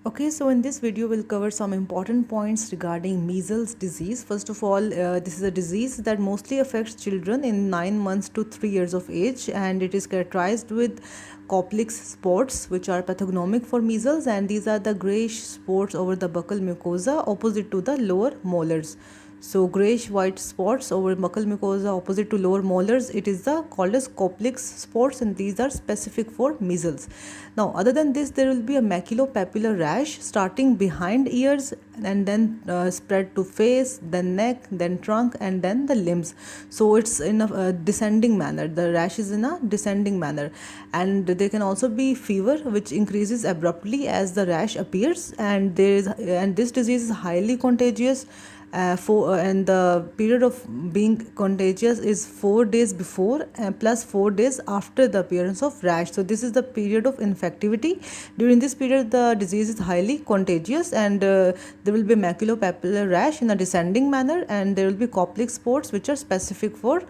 Okay, so in this video we'll cover some important points regarding measles disease. First of all, this is a disease that mostly affects children in 9 months to 3 years of age, and it is characterized with complex spots which are pathognomic for measles, and these are the grayish spots over the buccal mucosa opposite to the lower molars. So grayish white spots over buccal mucosa opposite to lower molars, it is called as complex spots, and these are specific for measles. Now other than this, there will be a maculopapular rash starting behind ears and then spread to face, then neck, then trunk, and then the limbs. So it's in a descending manner. The rash is in a descending manner, and there can also be fever which increases abruptly as the rash appears, and this disease is highly contagious. And the period of being contagious is 4 days before and plus 4 days after the appearance of rash. So this is the period of infectivity. During this period the disease is highly contagious, and there will be maculopapular rash in a descending manner, and there will be complex spots which are specific for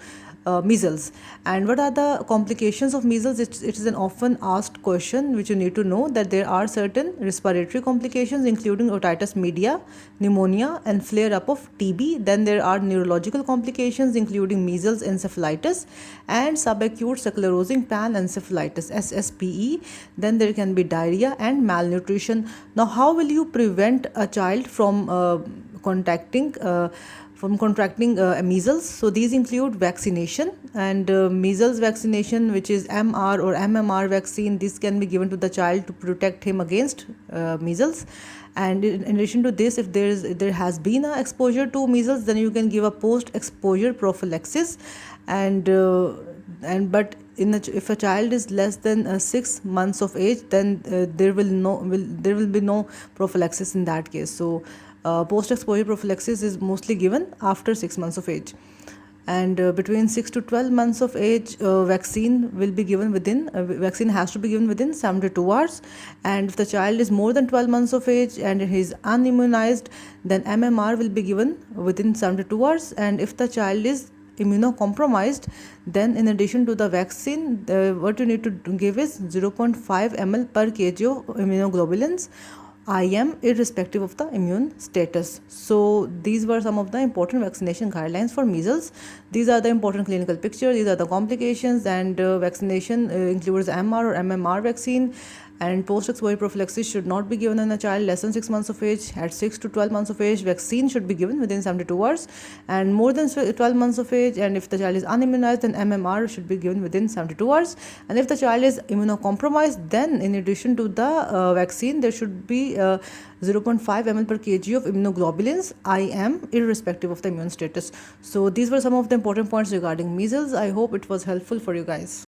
measles. And what are the complications of measles? It is an often asked question which you need to know, that there are certain respiratory complications including otitis media, pneumonia, and flare up of TB. Then there are neurological complications including measles encephalitis and subacute sclerosing panencephalitis, SSPE. Then there can be diarrhea and malnutrition. Now how will you prevent a child from contracting measles? So these include vaccination, and measles vaccination, which is MR or MMR vaccine. This can be given to the child to protect him against measles. And in addition to this, if there has been a exposure to measles, then you can give a post exposure prophylaxis. But if a child is less than 6 months of age, then there will be no prophylaxis in that case. So post-exposure prophylaxis is mostly given after 6 months of age. And between 6 to 12 months of age, vaccine has to be given within 72 hours. And if the child is more than 12 months of age and he is unimmunized, then MMR will be given within 72 hours. And if the child is immunocompromised, then in addition to the vaccine, what you need to give is 0.5 ml per kg of immunoglobulins IM, irrespective of the immune status. So these were some of the important vaccination guidelines for measles. These are the important clinical picture. These are the complications, and vaccination includes MR or MMR vaccine. And post-exposure prophylaxis should not be given in a child less than 6 months of age. At 6 to 12 months of age, vaccine should be given within 72 hours. And more than 12 months of age, and if the child is unimmunized, then MMR should be given within 72 hours. And if the child is immunocompromised, then in addition to the vaccine, there should be 0.5 ml per kg of immunoglobulins IM, irrespective of the immune status. So these were some of the important points regarding measles. I hope it was helpful for you guys.